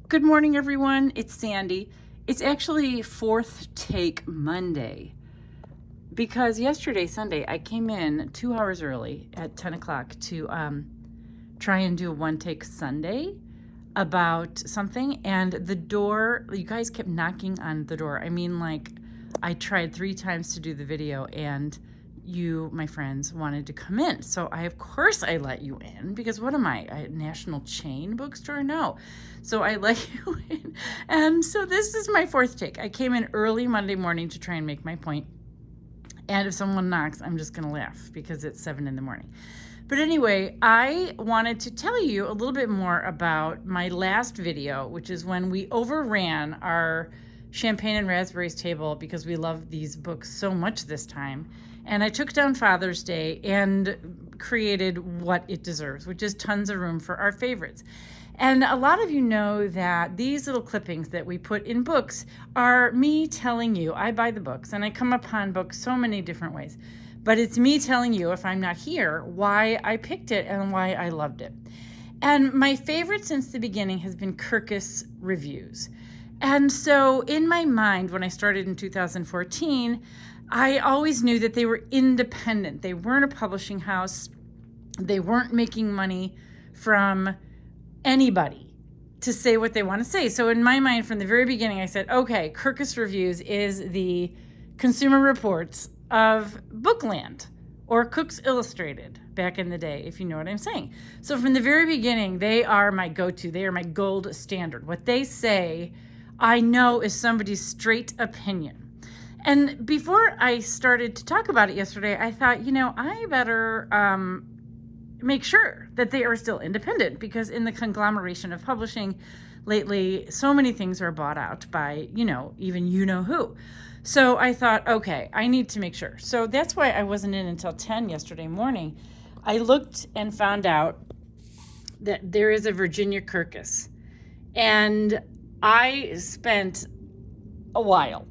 Good morning, everyone. It's Sandy. It's actually Fourth Take Monday because yesterday, Sunday, I came in 2 hours early at 10 o'clock to try and do a one take Sunday about something, and the door, you guys kept knocking on the door. I mean, like, I tried 3 times to do the video, and you, my friends, wanted to come in. So of course I let you in, because what am I, a national chain bookstore? No. So I let you in. And so this is my fourth take. I came in early Monday morning to try and make my point. And if someone knocks, I'm just going to laugh because it's 7 in the morning. But anyway, I wanted to tell you a little bit more about my last video, which is when we overran our champagne and raspberries table because we love these books so much this time. And I took down Father's Day and created what it deserves, which is tons of room for our favorites. And a lot of you know that these little clippings that we put in books are me telling you, I buy the books and I come upon books so many different ways. But it's me telling you, if I'm not here, why I picked it and why I loved it. And my favorite since the beginning has been Kirkus reviews. And so in my mind, when I started in 2014, I always knew that they were independent. They weren't a publishing house. They weren't making money from anybody to say what they want to say. So in my mind, from the very beginning, I said, okay, Kirkus Reviews is the Consumer Reports of Bookland, or Cooks Illustrated back in the day, if you know what I'm saying. So from the very beginning, they are my go-to. They are my gold standard. What they say, I know is somebody's straight opinion. And before I started to talk about it yesterday, I thought, I better make sure that they are still independent, because in the conglomeration of publishing lately, so many things are bought out by, even who. So I thought, okay, I need to make sure. So that's why I wasn't in until 10 yesterday morning. I looked and found out that there is a Virginia Kirkus. And I spent a while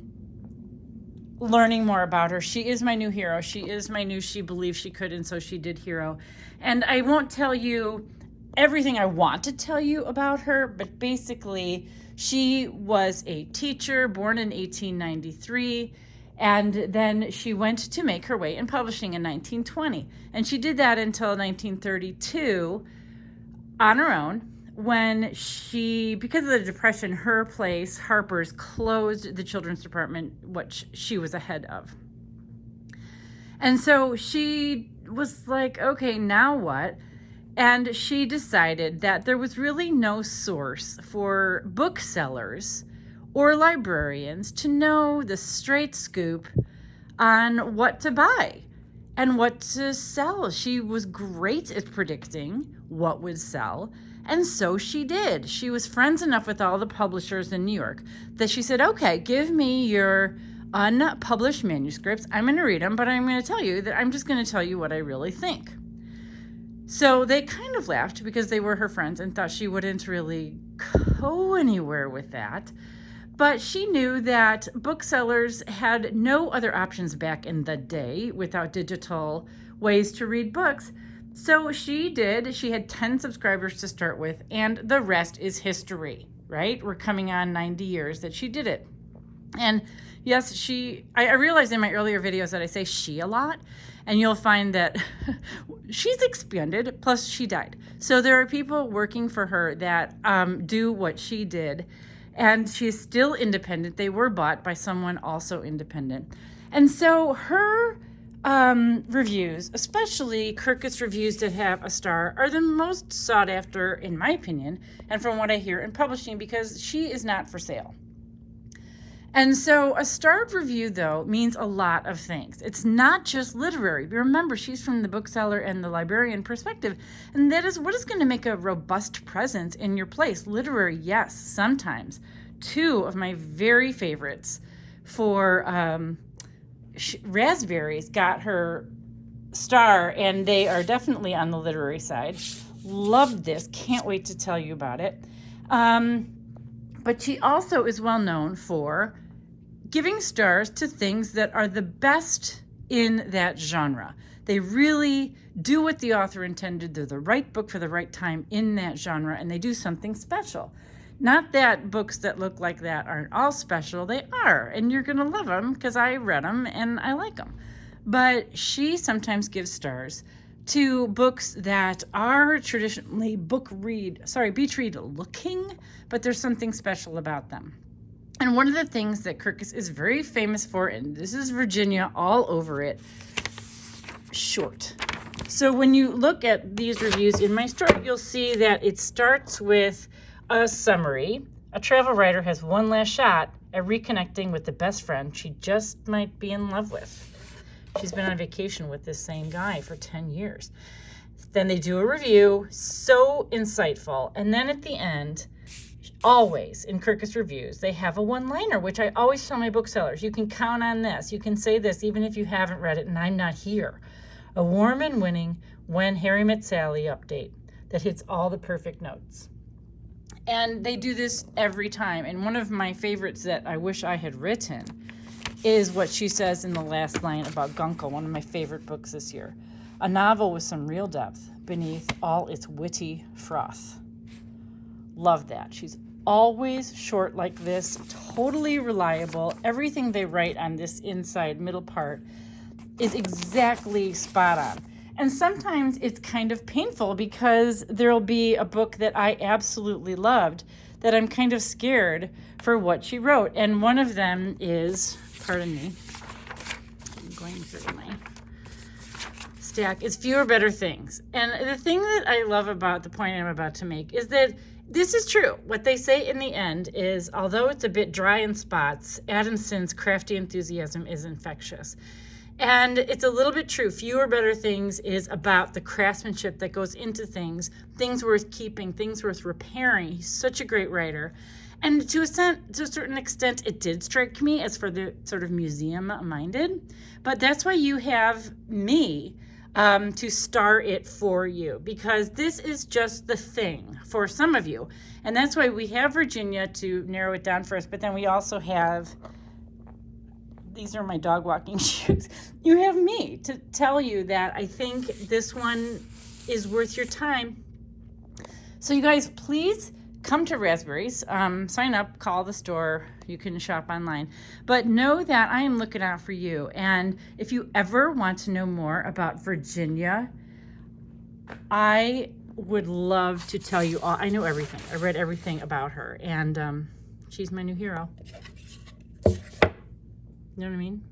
learning more about her. She is my new hero. She is my new She Believed She Could, and So She Did hero. And I won't tell you everything I want to tell you about her, but basically she was a teacher born in 1893, and then she went to make her way in publishing in 1920. And she did that until 1932 on her own, when because of the Depression, her place, Harper's, closed the children's department, which she was a head of. And so she was like, okay, now what? And she decided that there was really no source for booksellers or librarians to know the straight scoop on what to buy and what to sell. She was great at predicting what would sell, and so she did. She was friends enough with all the publishers in New York that she said, okay, give me your unpublished manuscripts. I'm going to read them, but I'm going to tell you that I'm just going to tell you what I really think. So they kind of laughed because they were her friends and thought she wouldn't really go anywhere with that. But she knew that booksellers had no other options back in the day without digital ways to read books. So she did. She had 10 subscribers to start with, and the rest is history, right? We're coming on 90 years that she did it. And yes, I realized in my earlier videos that I say she a lot, and you'll find that she's expanded, plus she died. So there are people working for her that do what she did, and she's still independent. They were bought by someone also independent. And so her reviews, especially Kirkus reviews that have a star, are the most sought after, in my opinion, and from what I hear in publishing, because she is not for sale. And so a starred review, though, means a lot of things. It's not just literary. Remember, she's from the bookseller and the librarian perspective, and that is what is going to make a robust presence in your place. Literary, yes, sometimes. 2 of my very favorites for raspberries got her star, and they are definitely on the literary side. Loved this. Can't wait to tell you about it. But she also is well known for giving stars to things that are the best in that genre. They really do what the author intended. They're the right book for the right time in that genre, and they do something special. Not that books that look like that aren't all special. They are, and you're going to love them because I read them and I like them. But she sometimes gives stars to books that are traditionally beach read looking, but there's something special about them. And one of the things that Kirkus is very famous for, and this is Virginia all over it, short. So when you look at these reviews in my store, you'll see that it starts with a summary. A travel writer has one last shot at reconnecting with the best friend she just might be in love with. She's been on vacation with this same guy for 10 years. Then they do a review, so insightful. And then at the end, always in Kirkus reviews, they have a one-liner, which I always tell my booksellers, you can count on this. You can say this even if you haven't read it and I'm not here. A warm and winning When Harry Met Sally update that hits all the perfect notes. And they do this every time. And one of my favorites that I wish I had written is what she says in the last line about Gunkel, one of my favorite books this year. A novel with some real depth beneath all its witty froth. Love that. She's always short like this, totally reliable. Everything they write on this inside middle part is exactly spot on. And sometimes it's kind of painful because there'll be a book that I absolutely loved that I'm kind of scared for what she wrote. And one of them is, pardon me, I'm going through my stack, is Fewer Better Things. And the thing that I love about the point I'm about to make is that this is true. What they say in the end is, although it's a bit dry in spots, Adamson's crafty enthusiasm is infectious. And it's a little bit true. Fewer Better Things is about the craftsmanship that goes into things worth keeping, things worth repairing. He's such a great writer. And to a certain extent, it did strike me as for the sort of museum-minded. But that's why you have me to star it for you, because this is just the thing for some of you. And that's why we have Virginia to narrow it down for us, but then we also have, these are my dog walking shoes. You have me to tell you that I think this one is worth your time. So you guys, please come to Raspberries, sign up, call the store, you can shop online. But know that I am looking out for you. And if you ever want to know more about Virginia, I would love to tell you all. I know everything. I read everything about her. And she's my new hero. You know what I mean?